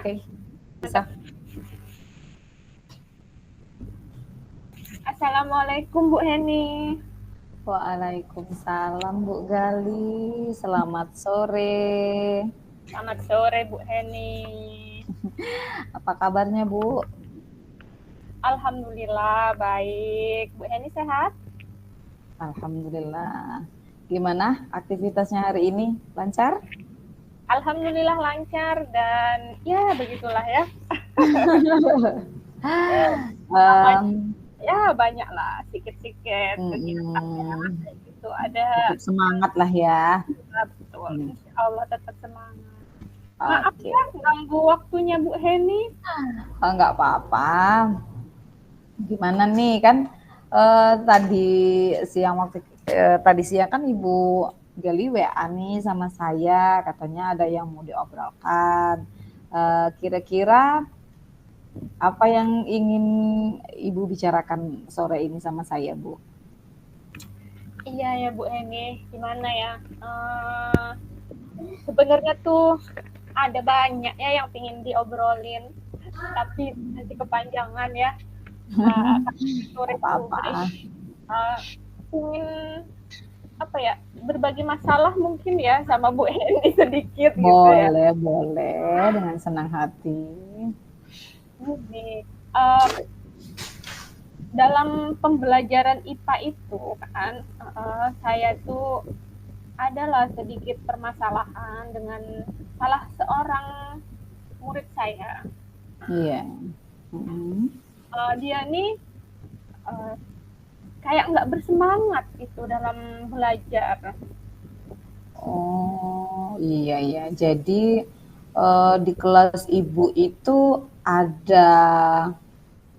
Oke, bisa. Assalamualaikum Bu Heni. Waalaikumsalam Bu Gali. Selamat sore. Selamat sore Bu Heni. Apa kabarnya Bu? Alhamdulillah baik. Bu Heni sehat? Alhamdulillah. Gimana aktivitasnya hari ini? Lancar? Alhamdulillah lancar dan ya begitulah ya. Ya banyak lah, sikit-sikit kegiatan ya. Itu ada. Tetap semangat lah ya. Betul. Insya Allah tetap semangat. Maaf ya ganggu waktunya Bu Heni. Nggak apa-apa. Gimana nih kan tadi siang kan Ibu Gali WA nih sama saya, katanya ada yang mau diobrolkan. Kira-kira apa yang ingin Ibu bicarakan sore ini sama saya, Bu? Iya ya Bu Heni, gimana ya? Sebenarnya tuh ada banyak ya yang ingin diobrolin, tapi nanti kepanjangan ya. Sore apa-apa. Ingin apa ya, berbagi masalah mungkin ya sama Bu Heni sedikit gitu ya. Boleh dengan senang hati. Jadi, dalam pembelajaran IPA itu kan saya tuh adalah sedikit permasalahan dengan salah seorang murid saya. Iya. Dia nih kayak nggak bersemangat itu dalam belajar. Oh iya. Jadi di kelas Ibu itu ada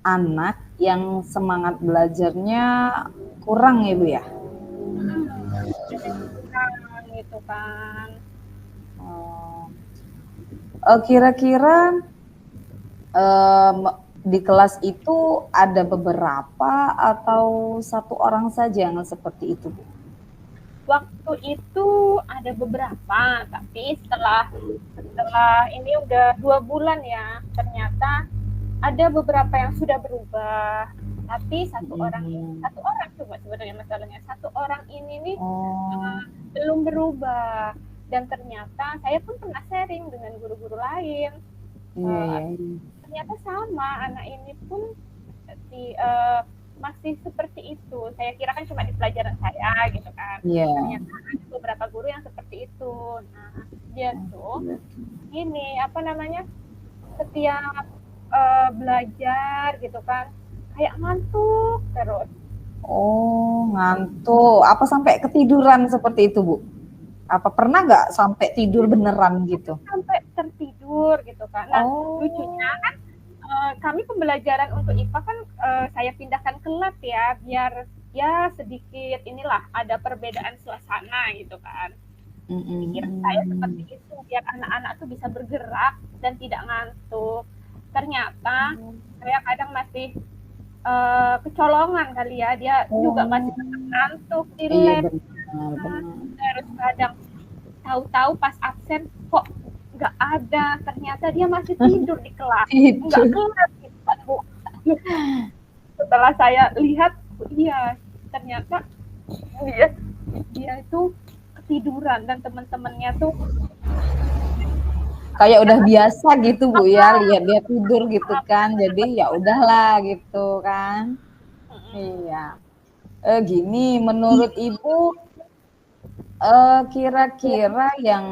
anak yang semangat belajarnya kurang ya Bu ya? Kurang gitu kan. Kira-kira di kelas itu ada beberapa atau satu orang saja yang seperti itu Bu? Waktu itu ada beberapa, tapi setelah ini udah 2 bulan ya, ternyata ada beberapa yang sudah berubah. Tapi satu orang cuma sebenarnya masalahnya. Satu orang ini nih belum berubah. Dan ternyata saya pun pernah sharing dengan guru-guru lain. Ternyata sama, anak ini pun masih seperti itu. Saya kira kan cuma di pelajaran saya gitu kan. Ternyata ada beberapa guru yang seperti itu. Nah, dia tuh ini apa namanya, setiap belajar gitu kan kayak ngantuk terus. Oh, ngantuk. Apa sampai ketiduran seperti itu, Bu? Apa pernah nggak sampai tidur beneran gitu? Sampai tertidur gitu kan. Nah, lucunya kan kami pembelajaran untuk IPA kan saya pindahkan ke lab ya, biar ya sedikit inilah ada perbedaan suasana gitu kan. Pikiran saya seperti itu, biar anak-anak tuh bisa bergerak dan tidak ngantuk. Ternyata saya kadang masih kecolongan kali ya, dia juga masih ngantuk di lab. Terus kadang tahu-tahu pas absen kok nggak ada, ternyata dia masih tidur di kelas, nggak kelas gitu Bu. Setelah saya lihat, iya ternyata dia itu ketiduran dan teman-temannya tuh kayak udah biasa gitu Bu ya, lihat dia tidur gitu kan, jadi ya udahlah gitu kan. Iya. Gini, menurut Ibu kira-kira yang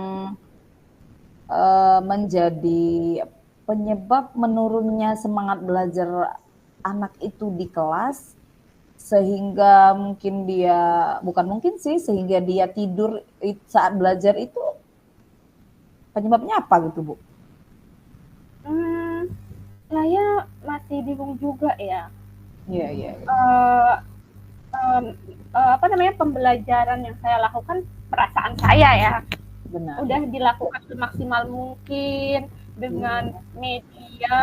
menjadi penyebab menurunnya semangat belajar anak itu di kelas, sehingga mungkin dia, sehingga dia tidur saat belajar itu, penyebabnya apa gitu Bu? Saya masih bingung juga ya. Iya. Apa namanya, pembelajaran yang saya lakukan, perasaan saya ya, Benar. udah dilakukan semaksimal mungkin dengan media,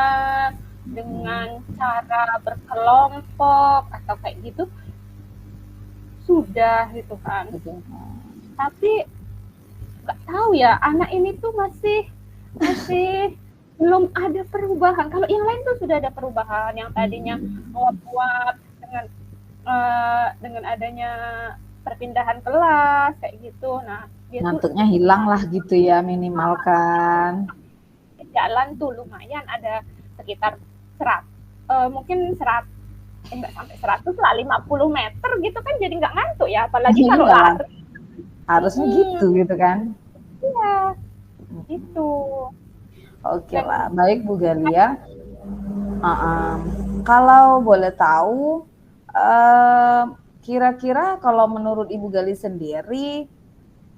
dengan cara berkelompok atau kayak gitu, sudah gitu kan. Tapi nggak tahu ya, anak ini tuh masih belum ada perubahan. Kalau yang lain tuh sudah ada perubahan, yang tadinya nguap-nguap dengan adanya perpindahan kelas kayak gitu. Nah, dia tuh Ngantuknya hilang lah gitu ya minimal kan. jalan tuh lumayan ada sekitar mungkin enggak sampai 100 lah, 50 meter gitu kan, jadi nggak ngantuk ya, apalagi kalau Iyalah, lari. harusnya gitu kan. Iya, gitu. Oke Dan lah, baik Bu Galia. Uh-uh. Kalau boleh tahu, kira-kira kalau menurut Ibu Gali sendiri,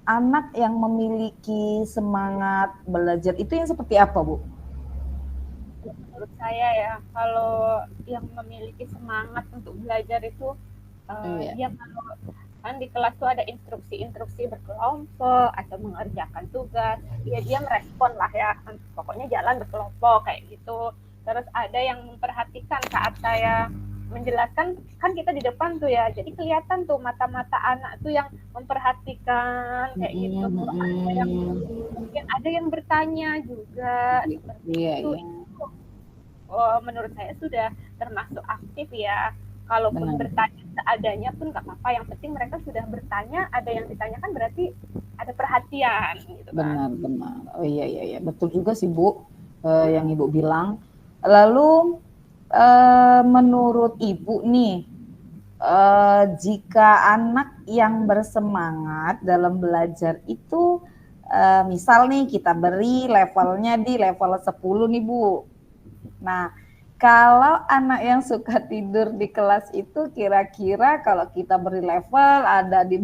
anak yang memiliki semangat belajar itu yang seperti apa, Bu? menurut saya ya, kalau yang memiliki semangat untuk belajar itu Iya. dia kalau kan di kelas tuh ada instruksi-instruksi berkelompok atau mengerjakan tugas, ya dia merespon lah ya, pokoknya jalan berkelompok kayak gitu. Terus ada yang memperhatikan saat saya menjelaskan, kan kita di depan tuh ya, jadi kelihatan tuh mata-mata anak tuh yang memperhatikan kayak gitu. Mungkin ada yang bertanya juga seperti Iya, itu. iya. Menurut saya sudah termasuk aktif ya. Kalaupun Benar. bertanya seadanya pun nggak apa-apa. Yang penting mereka sudah bertanya, ada yang ditanyakan berarti ada perhatian gitu kan. Benar, benar. Oh iya, iya, iya. Betul juga sih Bu, yang Ibu bilang. Lalu menurut Ibu nih, jika anak yang bersemangat dalam belajar itu, misal nih kita beri levelnya di level 10 nih Bu. Nah, kalau anak yang suka tidur di kelas itu kira-kira kalau kita beri level ada di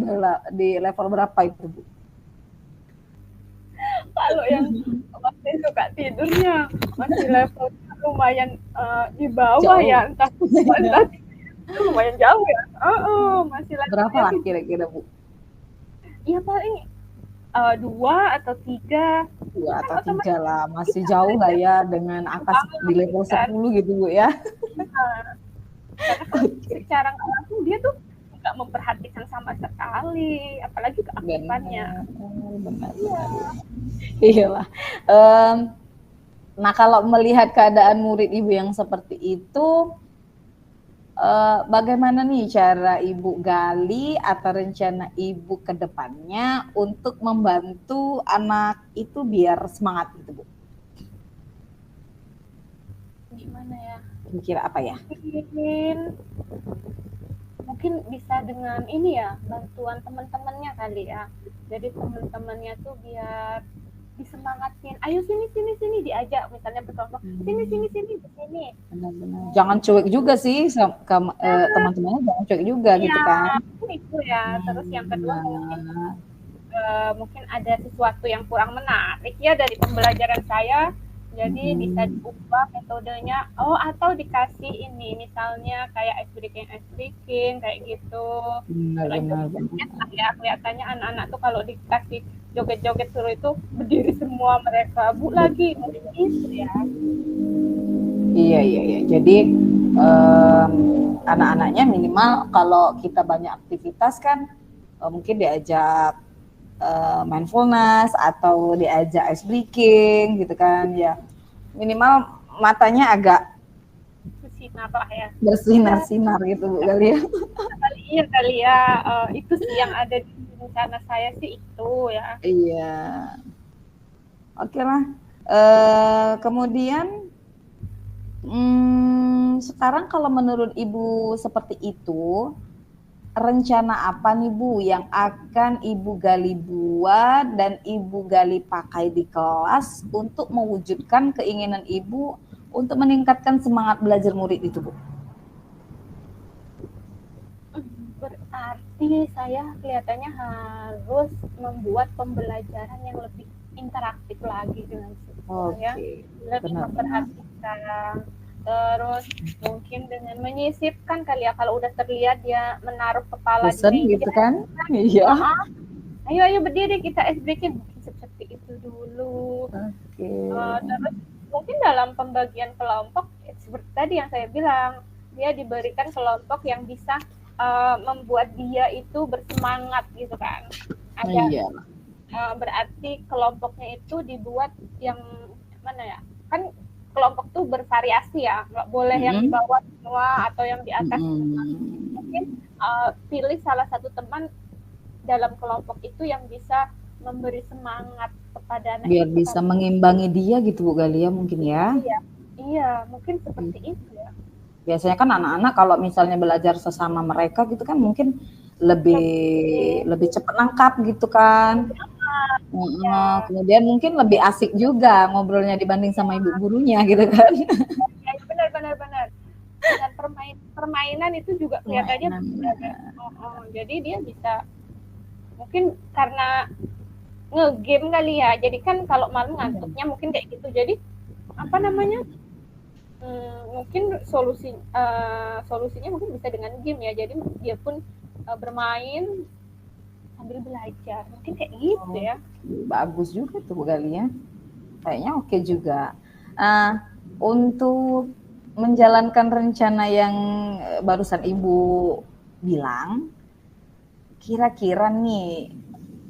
level berapa itu, Bu? Kalau yang masih suka tidurnya masih level lumayan di bawah Jauh. ya, entah itu lumayan jauh ya. Masih Berapa levelnya lah sih kira-kira, Bu? ya paling 2 atau 3. 2 Kan atau 3 otomatis lah, masih kita jauh lah belajar ya dengan angka di level kan. 10 gitu, Bu ya. Karena kan secara nggak langsung dia tuh nggak memperhatikan sama sekali, apalagi keaktifannya. Benar, Iya. iyalah. Nah kalau melihat keadaan murid Ibu yang seperti itu, bagaimana nih cara Ibu gali atau rencana Ibu ke depannya untuk membantu anak itu biar semangat gitu, Bu? Gimana ya? Kira apa ya? Mungkin bisa dengan ini ya, bantuan teman-temannya kali ya. Jadi teman-temannya tuh biar disemangatin, ayo sini sini sini, diajak misalnya berkelompok, sini sini sini di sini. Benar-benar. Jangan cuek juga sih, teman-temannya jangan cuek juga gitu kan. Itu ya. Terus yang kedua mungkin ada sesuatu yang kurang menarik ya dari pembelajaran saya, jadi bisa diubah metodenya, atau dikasih ini misalnya kayak ice breaking kayak gitu. Benar. Ya kelihatannya anak-anak tuh kalau dikasih joget-joget suruh itu berdiri semua mereka, Bu lagi gitu ya. Iya. Jadi anak-anaknya minimal kalau kita banyak aktivitas kan mungkin diajak mindfulness atau diajak ice breaking gitu kan ya, minimal matanya agak bersinar lah ya, bersinar-sinar gitu Bu kali ya. kali ya, itu sih yang ada di rencana saya sih itu ya. Iya, oke lah. Kemudian sekarang kalau menurut Ibu seperti itu, rencana apa nih Bu yang akan Ibu gali buat dan Ibu gali pakai di kelas untuk mewujudkan keinginan Ibu untuk meningkatkan semangat belajar murid itu, Bu? Berarti saya kelihatannya harus membuat pembelajaran yang lebih interaktif lagi dengan siswa ya, lebih memperhatikan. Terus mungkin dengan menyisipkan kali ya, kalau udah terlihat dia menaruh kepala bosen di meja gitu kan. Iya. Ayo berdiri kita SBK, mungkin seperti itu dulu. Terus mungkin dalam pembagian kelompok seperti tadi yang saya bilang, dia diberikan kelompok yang bisa membuat dia itu bersemangat gitu kan. Ada berarti kelompoknya itu dibuat yang mana ya, kan kelompok tuh bervariasi ya, nggak boleh yang di bawah semua atau yang di atas semua. Mungkin pilih salah satu teman dalam kelompok itu yang bisa memberi semangat kepada anak Biar itu bisa kan. mengimbangi dia gitu Bu Galia mungkin ya. Iya, iya, mungkin seperti itu ya. Biasanya kan anak-anak kalau misalnya belajar sesama mereka gitu kan mungkin lebih lebih cepat nangkap gitu kan. Ya, Kemudian mungkin lebih asik juga ngobrolnya dibanding sama ibu gurunya gitu kan. ya, benar. Dengan permainan itu juga kelihatannya beda. Jadi dia bisa mungkin karena ngegame kali ya. Jadi kan kalau malam ngantuknya mungkin kayak gitu. Jadi apa namanya? Mungkin solusinya mungkin bisa dengan game ya. Jadi dia pun bermain sambil belajar. Mungkin kayak gitu ya. Bagus juga tuh Bu Galia. Kayaknya oke juga. Untuk menjalankan rencana yang barusan Ibu bilang, kira-kira nih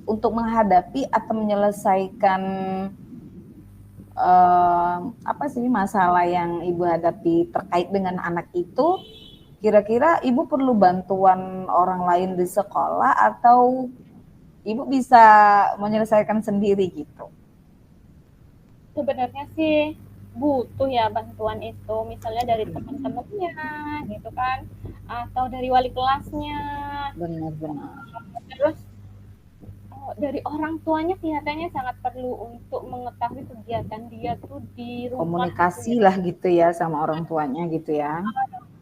untuk menghadapi atau menyelesaikan apa sih masalah yang Ibu hadapi terkait dengan anak itu, kira-kira Ibu perlu bantuan orang lain di sekolah atau Ibu bisa menyelesaikan sendiri gitu? Sebenarnya sih butuh ya bantuan itu, misalnya dari teman-temannya gitu kan, atau dari wali kelasnya. Benar-benar. Terus dari orang tuanya kelihatannya sangat perlu untuk mengetahui kegiatan dia tuh di rumah. Komunikasi lah gitu ya sama orang tuanya gitu ya.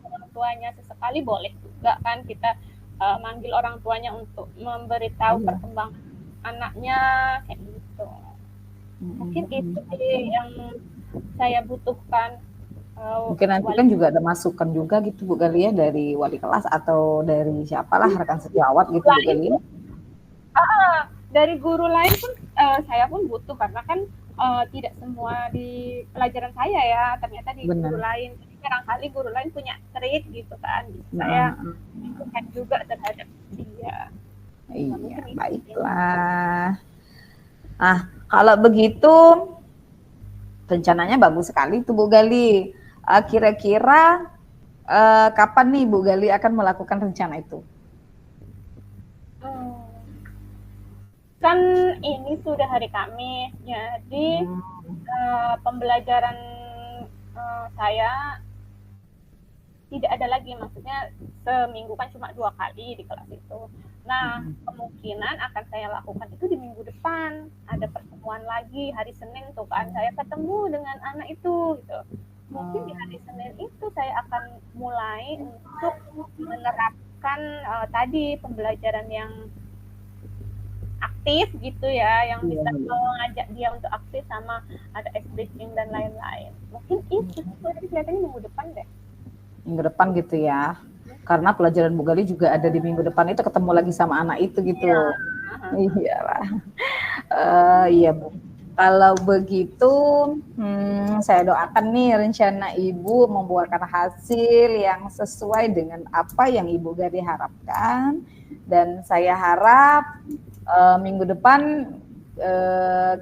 Orang tuanya sesekali boleh juga kan kita manggil orang tuanya untuk memberitahu perkembangan anaknya kayak gitu. Mungkin itu sih yang saya butuhkan. Mungkin nanti kan juga ada masukan juga gitu Bu Galia dari wali kelas atau dari siapalah rekan sejawat gitu Bu Galia. Dari guru lain pun saya pun butuh karena kan tidak semua di pelajaran saya ya, ternyata di guru lain. Jadi barangkali guru lain punya trik gitu kan, saya bukan juga terhadap dia. Iya, baiklah. Kalau begitu rencananya bagus sekali tuh Bu Gali. Kira-kira kapan nih Bu Gali akan melakukan rencana itu? Kan ini sudah hari Kamis, jadi pembelajaran saya tidak ada lagi, maksudnya seminggu kan cuma 2 kali di kelas itu. Nah, kemungkinan akan saya lakukan itu di minggu depan. Ada pertemuan lagi hari Senin tuh kan, saya ketemu dengan anak itu gitu. Mungkin di hari Senin itu saya akan mulai untuk menerapkan tadi pembelajaran yang aktif gitu ya, yang bisa mengajak dia untuk aktif sama ada ice breaking dan lain-lain. Mungkin itu kelihatannya minggu depan deh. Minggu depan gitu ya. Karena pelajaran Bu Gali juga ada di minggu depan itu ketemu lagi sama anak itu gitu. Iyalah. Iya Bu. Kalau begitu, saya doakan nih rencana Ibu membuahkan hasil yang sesuai dengan apa yang Ibu Gali harapkan. Dan saya harap minggu depan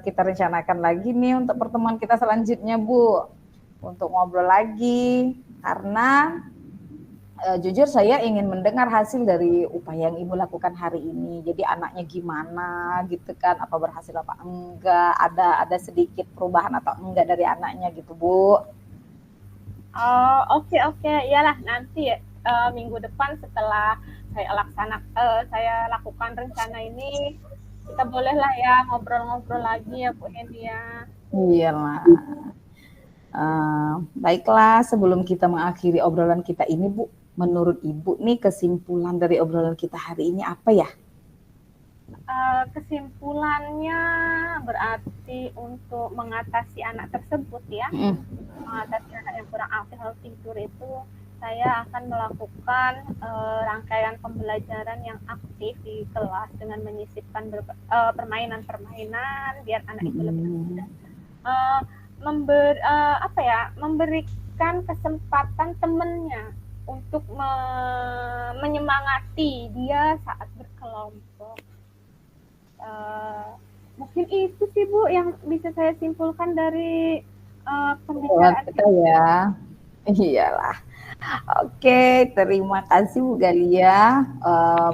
kita rencanakan lagi nih untuk pertemuan kita selanjutnya Bu. Untuk ngobrol lagi. Karena jujur saya ingin mendengar hasil dari upaya yang Ibu lakukan hari ini. Jadi anaknya gimana gitu kan, apa berhasil apa enggak, ada sedikit perubahan atau enggak dari anaknya gitu Bu. Oke. Iyalah nanti minggu depan setelah saya lakukan rencana ini, kita bolehlah ya ngobrol-ngobrol lagi ya Bu Hendy ya. Iyalah. Baiklah, sebelum kita mengakhiri obrolan kita ini Bu, menurut Ibu nih kesimpulan dari obrolan kita hari ini apa ya? Kesimpulannya berarti untuk mengatasi anak tersebut ya, mengatasi anak yang kurang aktif harus tidur itu, saya akan melakukan rangkaian pembelajaran yang aktif di kelas dengan menyisipkan permainan-permainan biar anak itu lebih mudah. Memberikan kesempatan temannya untuk menyemangati dia saat berkelompok. Mungkin itu sih Bu yang bisa saya simpulkan dari pembicaraan kita ya. Iyalah. Oke, terima kasih Bu Galia.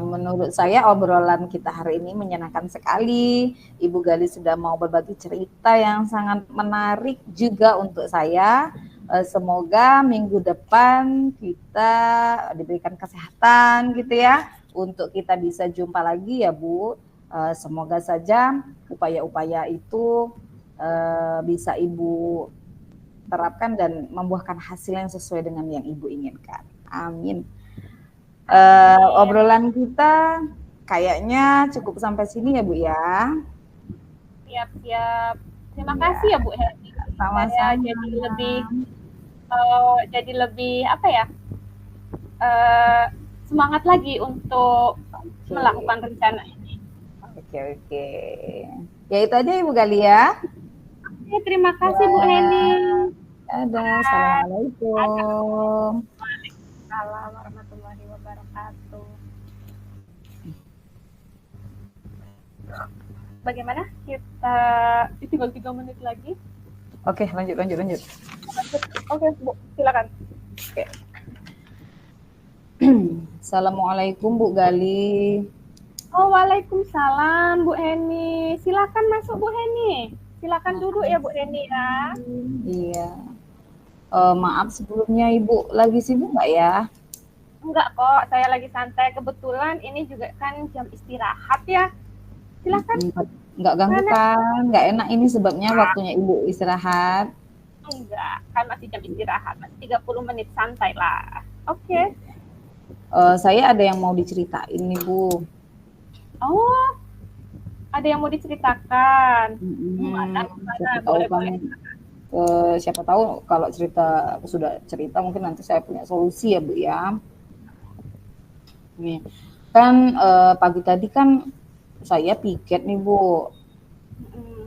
Menurut saya obrolan kita hari ini menyenangkan sekali. Ibu Gali sudah mau berbagi cerita yang sangat menarik juga untuk saya. Semoga minggu depan kita diberikan kesehatan gitu ya, untuk kita bisa jumpa lagi ya Bu. Semoga saja upaya-upaya itu bisa Ibu terapkan dan membuahkan hasil yang sesuai dengan yang Ibu inginkan. Amin. Obrolan kita kayaknya cukup sampai sini ya Bu ya. Siap. Terima kasih ya Bu Heni. Sama-sama. Jadi lebih apa ya? Semangat lagi untuk melakukan rencana ini. Oke. Ya itu aja Ibu Galia. Oke, terima kasih Bu Heni. Assalamualaikum. Waalaikumsalam warahmatullahi wabarakatuh. Bagaimana kita tinggal 3 menit lagi? Oke, lanjut. Oke, Bu, silakan. Oke. Assalamualaikum Bu Gali. Oh, waalaikumsalam Bu Heni. Silakan masuk Bu Heni. Silakan duduk ya Bu Heni ya. Iya. Maaf sebelumnya Ibu lagi sibuk nggak ya? Enggak kok, saya lagi santai. Kebetulan ini juga kan jam istirahat ya. Silakan. Nggak ganggu kan? Nggak enak ini sebabnya waktunya Ibu istirahat. Enggak, kan masih jam istirahat. Masih 30 menit santai lah. Oke. Saya ada yang mau diceritain nih Bu. Oh, ada yang mau diceritakan. Siapa tahu kalau sudah cerita mungkin nanti saya punya solusi ya Bu ya. Nih, kan pagi tadi kan saya piket nih Bu.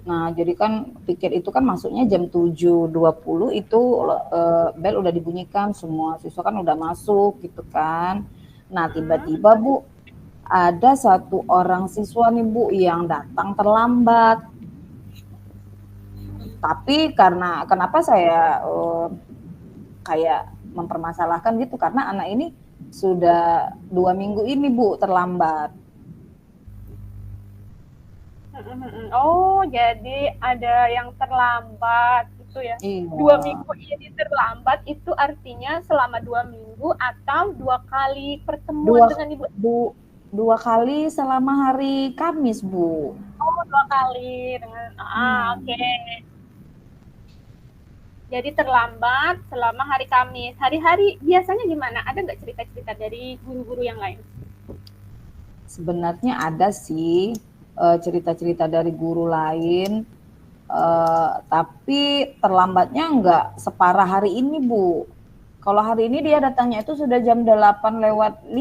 Nah, jadi kan piket itu kan masuknya jam 7.20 itu bel udah dibunyikan, semua siswa kan udah masuk gitu kan. Nah, tiba-tiba Bu, ada satu orang siswa nih Bu yang datang terlambat. Tapi kenapa saya kayak mempermasalahkan gitu, karena anak ini sudah 2 minggu ini Bu terlambat. Oh, jadi ada yang terlambat gitu ya. Iya. 2 minggu ini terlambat itu artinya selama 2 minggu atau 2 kali pertemuan dengan Ibu? 2 kali selama hari Kamis Bu. Oh, 2 kali dengan oke. Jadi terlambat selama hari Kamis. Hari-hari biasanya gimana? Ada nggak cerita-cerita dari guru-guru yang lain? Sebenarnya ada sih cerita-cerita dari guru lain, tapi terlambatnya nggak separah hari ini Bu. Kalau hari ini dia datangnya itu sudah jam 8:05.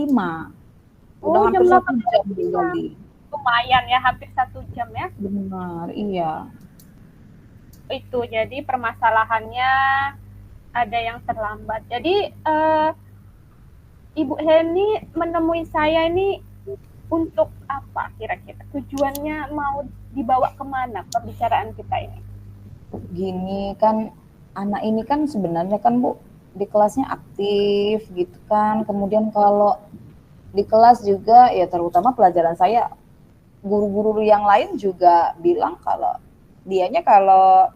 Udah hampir 1 jam kali. Lumayan ya, hampir 1 jam ya. Benar, iya. Itu jadi permasalahannya ada yang terlambat. Jadi Ibu Heni menemui saya ini untuk apa kira-kira? Tujuannya mau dibawa kemana pembicaraan kita ini? Gini kan, anak ini kan sebenarnya kan Bu di kelasnya aktif gitu kan. Kemudian kalau di kelas juga ya, terutama pelajaran saya, guru-guru yang lain juga bilang kalau dianya kalau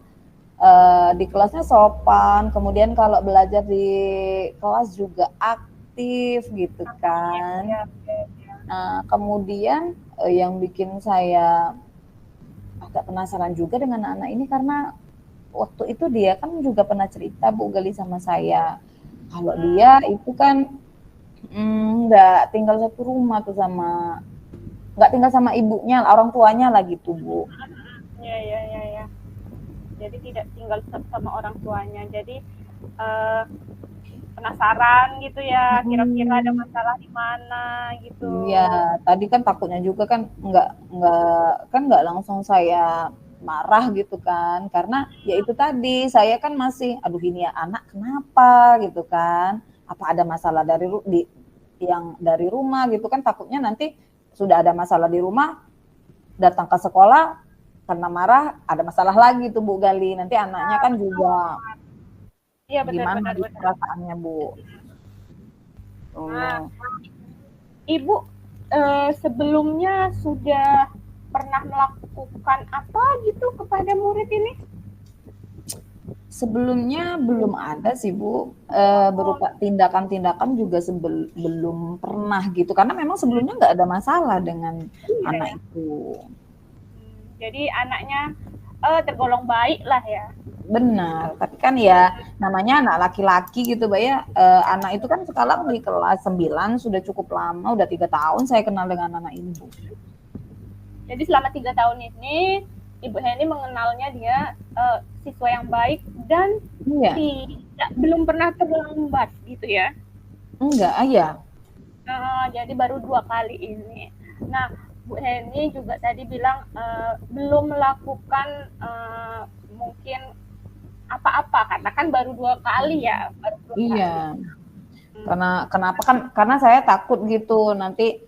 di kelasnya sopan, kemudian kalau belajar di kelas juga aktif gitu kan. Nah, kemudian yang bikin saya agak penasaran juga dengan anak ini, karena waktu itu dia kan juga pernah cerita Bu Gali sama saya, kalau dia itu kan nggak tinggal satu rumah tuh nggak tinggal sama ibunya, orang tuanya lah gitu Bu. Ya. Jadi tidak tinggal sama orang tuanya. Jadi penasaran gitu ya, kira-kira ada masalah di mana gitu. Iya, tadi kan takutnya juga kan nggak langsung saya marah gitu kan, karena ya itu tadi saya kan masih aduh ini ya anak kenapa gitu kan, apa ada masalah yang dari rumah gitu kan, takutnya nanti sudah ada masalah di rumah datang ke sekolah karena marah ada masalah lagi tuh Bu Gali. Nanti anaknya kan juga Iya gimana benar-benar. gitu perasaannya Bu. Nah, Oh. Ibu sebelumnya sudah pernah melakukan apa gitu kepada murid ini? Sebelumnya belum ada sih Bu, berupa tindakan-tindakan juga belum pernah gitu, karena memang sebelumnya nggak ada masalah dengan Iya anak ya. itu. Jadi anaknya tergolong baik lah ya. Benar, tapi kan ya namanya anak laki-laki gitu Mbak ya, anak itu kan sekarang di kelas 9 sudah cukup lama, udah 3 tahun saya kenal dengan anak ini Bu. Jadi selama 3 tahun ini Ibu Heni mengenalnya dia siswa yang baik dan Iya, belum pernah terlambat gitu ya. enggak, ya. Jadi baru 2 kali ini. Nah, Bu Heni juga tadi bilang belum melakukan mungkin apa-apa karena kan baru 2 kali ya, baru 2 kali. Iya. Kenapa kan karena saya takut gitu nanti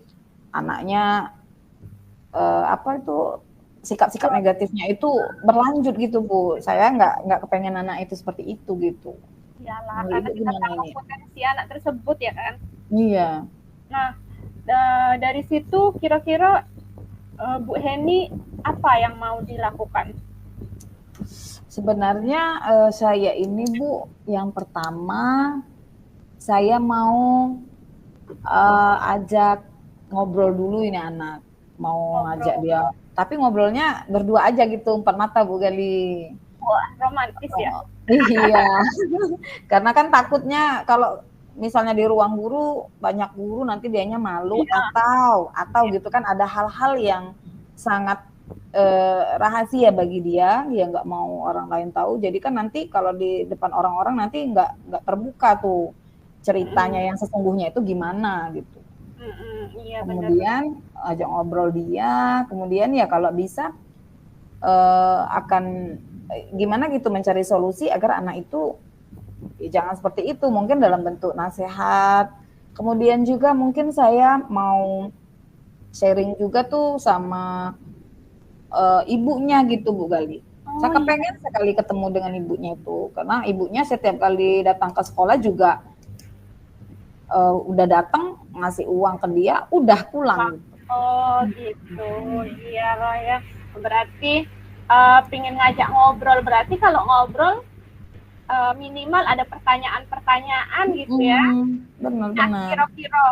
anaknya apa itu sikap-sikap negatifnya itu berlanjut gitu Bu. Saya nggak kepengen anak itu seperti itu gitu. Iyalah, Menurut karena Ibu kita gimana tahu ini? potensi anak tersebut ya kan. Iya. Nah, dari situ kira-kira Bu Heni apa yang mau dilakukan? Sebenarnya saya ini Bu, yang pertama saya mau ajak ngobrol dulu ini anak, mau ngajak dia. Tapi ngobrolnya berdua aja gitu, empat mata Bu Gali. Wah, romantis ya. Oh, iya, karena kan takutnya kalau misalnya di ruang guru banyak guru nanti dianya malu Iya. atau gitu kan ada hal-hal yang sangat rahasia bagi dia nggak mau orang lain tahu. Jadi kan nanti kalau di depan orang-orang nanti nggak terbuka tuh ceritanya yang sesungguhnya itu gimana gitu. Iya benar. Kemudian ajak ngobrol dia, kemudian ya kalau bisa akan gimana gitu mencari solusi agar anak itu ya jangan seperti itu, mungkin dalam bentuk nasihat. Kemudian juga mungkin saya mau sharing juga tuh sama ibunya gitu Bu Gali. Saya kepengen sekali ketemu dengan ibunya itu, karena ibunya setiap kali datang ke sekolah juga udah datang ngasih uang ke dia, udah pulang. Oh gitu, iya lah ya. Berarti pingin ngajak ngobrol. Berarti kalau ngobrol minimal ada pertanyaan-pertanyaan gitu ya. Benar-benar. Kira-kira,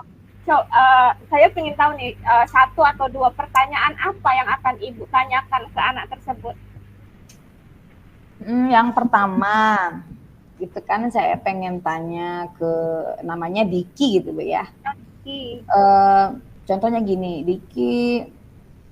saya ingin tahu nih 1 atau 2 pertanyaan apa yang akan Ibu tanyakan ke anak tersebut? Yang pertama, gitu kan saya pengen tanya ke namanya Diki gitu Bu ya. Contohnya gini, Diki,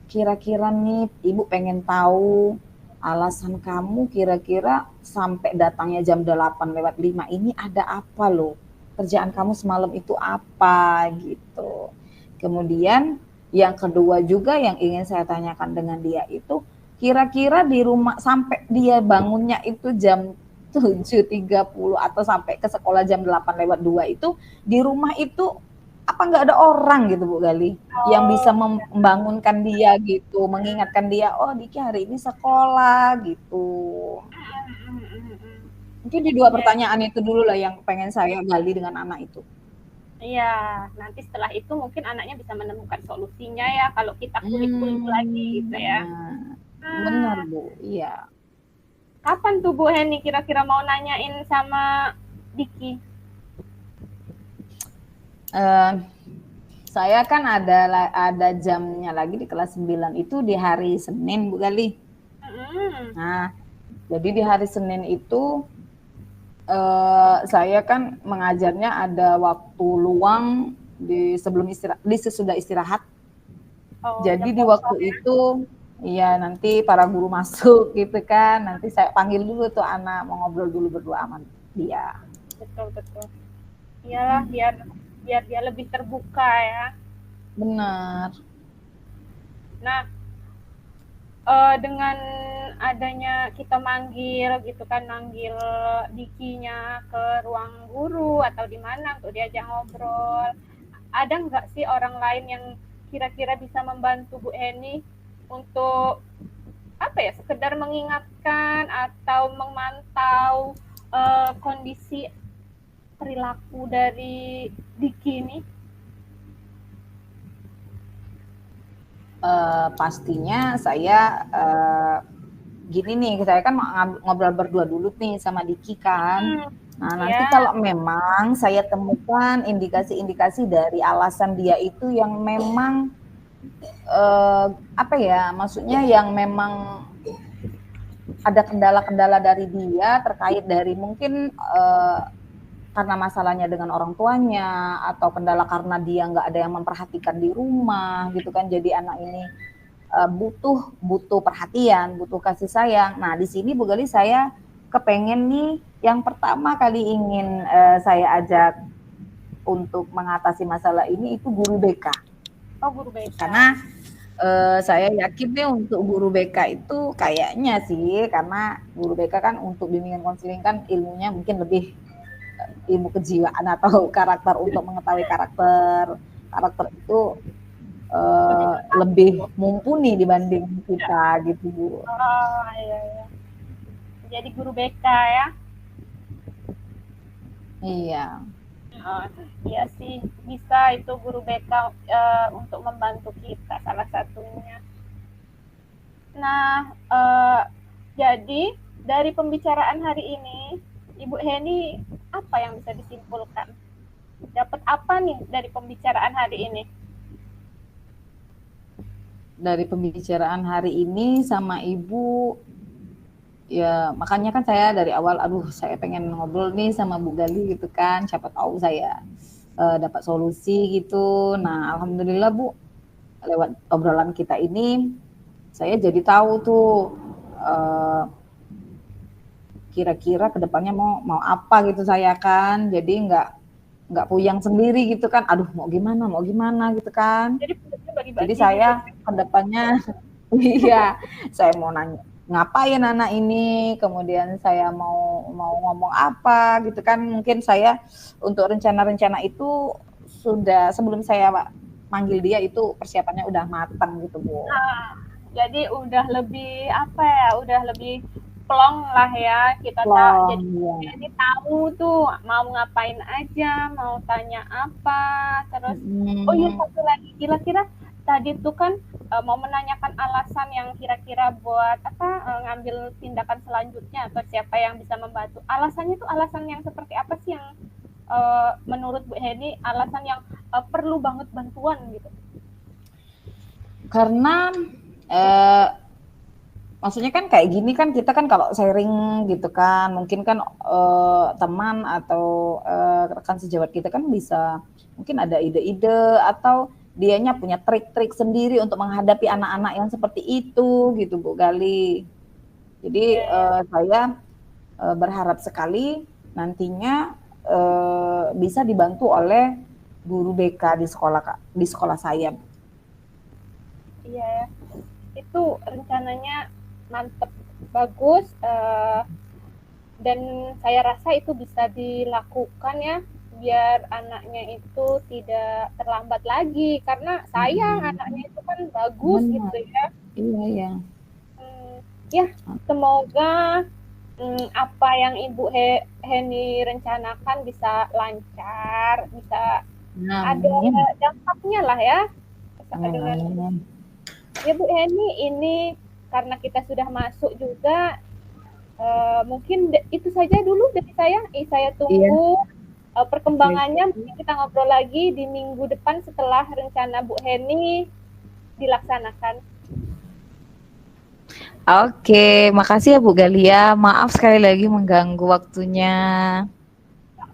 kira-kira nih Ibu pengen tahu alasan kamu kira-kira sampai datangnya jam 8:05 ini ada apa loh? Kerjaan kamu semalam itu apa gitu. Kemudian yang kedua juga yang ingin saya tanyakan dengan dia itu kira-kira di rumah sampai dia bangunnya itu jam 7:30 atau sampai ke sekolah jam 8:02 itu di rumah itu apa nggak ada orang gitu Bu Gali yang bisa membangunkan dia gitu, mengingatkan dia, oh Diki hari ini sekolah gitu. Mungkin di 2 pertanyaan itu dulu lah yang pengen saya gali dengan anak itu. Iya, nanti setelah itu mungkin anaknya bisa menemukan solusinya ya kalau kita kulik-kulik lagi gitu ya. Benar Bu, iya. Kapan tuh Bu Heni kira-kira mau nanyain sama Diki? Saya kan ada jamnya lagi di kelas 9 itu di hari Senin Bu Gali. Nah, jadi di hari Senin itu saya kan mengajarnya ada waktu luang di sesudah istirahat. Jadi di waktu itu iya nanti para guru masuk gitu kan, nanti saya panggil dulu tuh anak mau ngobrol dulu berdua sama dia. Betul. Iyalah biar dia lebih terbuka ya. Benar. Nah, dengan adanya kita manggil Dikinya ke ruang guru atau di mana untuk diajak ngobrol, ada nggak sih orang lain yang kira-kira bisa membantu Bu Heni untuk apa ya, sekedar mengingatkan atau memantau kondisi perilaku dari Diki ini? Pastinya saya gini nih, saya kan ngobrol berdua dulu nih sama Diki kan. Nah, nanti kalau memang saya temukan indikasi-indikasi dari alasan dia itu yang memang apa ya, maksudnya yang memang ada kendala-kendala dari dia terkait dari mungkin karena masalahnya dengan orang tuanya atau kendala karena dia nggak ada yang memperhatikan di rumah gitu kan, jadi anak ini butuh perhatian, butuh kasih sayang. Nah, di sini Bu Gali saya kepengen nih, yang pertama kali ingin saya ajak untuk mengatasi masalah ini itu guru BK. Oh, guru BK. Karena saya yakin nih untuk guru BK itu kayaknya sih, karena guru BK kan untuk bimbingan konseling kan ilmunya mungkin lebih ilmu kejiwaan atau karakter, untuk mengetahui karakter itu lebih mumpuni dibanding kita gitu Bu. Oh iya. Jadi guru BK ya? Iya. Iya sih, bisa itu guru BK untuk membantu kita salah satunya. Nah, jadi dari pembicaraan hari ini, Ibu Heni, apa yang bisa disimpulkan? Dapat apa nih dari pembicaraan hari ini? Dari pembicaraan hari ini sama Ibu, ya makanya kan saya dari awal, saya pengen ngobrol nih sama Bu Gali gitu kan, siapa tahu saya dapat solusi gitu. Nah, alhamdulillah Bu, lewat obrolan kita ini, saya jadi tahu tuh kira-kira kedepannya mau apa gitu saya kan, jadi nggak puyang sendiri gitu kan, aduh mau gimana gitu kan. Jadi saya kedepannya iya, saya mau nanya ngapain anak ini, kemudian saya mau ngomong apa gitu kan. Mungkin saya untuk rencana-rencana itu sudah sebelum saya manggil dia itu persiapannya udah matang gitu Bu. Jadi udah lebih apa ya, udah lebih plong lah ya kita jadi ya. Tahu tuh mau ngapain aja, mau tanya apa, terus oh iya satu lagi, kira-kira tadi tuh kan mau menanyakan alasan yang kira-kira buat apa ngambil tindakan selanjutnya atau siapa yang bisa membantu. Alasannya tuh alasan yang seperti apa sih yang menurut Bu Heni alasan yang perlu banget bantuan gitu? Karena maksudnya kan kayak gini kan, kita kan kalau sharing gitu kan, mungkin kan teman atau rekan sejawat kita kan bisa mungkin ada ide-ide atau dianya punya trik-trik sendiri untuk menghadapi anak-anak yang seperti itu gitu Bu Gali. Jadi saya berharap sekali nantinya bisa dibantu oleh guru BK di sekolah saya. Iya, itu rencananya mantep, bagus, dan saya rasa itu bisa dilakukan ya, biar anaknya itu tidak terlambat lagi, karena sayang anaknya itu kan bagus gitu ya. Iya. Ya, semoga apa yang Ibu Heni rencanakan bisa lancar, bisa ada dampaknya lah ya. Ya Bu Heni, ini karena kita sudah masuk juga, mungkin itu saja dulu dari saya. Saya tunggu perkembangannya. Mungkin kita ngobrol lagi di minggu depan setelah rencana Bu Heni dilaksanakan. Oke, makasih ya Bu Galia. Maaf sekali lagi mengganggu waktunya.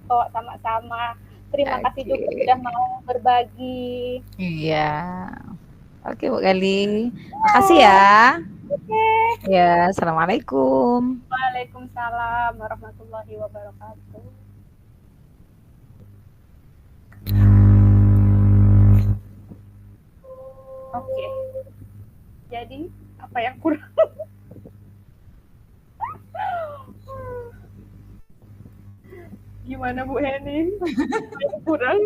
Oh, sama-sama. Terima kasih juga sudah mau berbagi. Iya. Oke Bu Gali, makasih ya. Oke. Ya, assalamualaikum. Waalaikumsalam warahmatullahi wabarakatuh. Oke. Jadi apa yang kurang? Gimana Bu Heni? Yang kurang?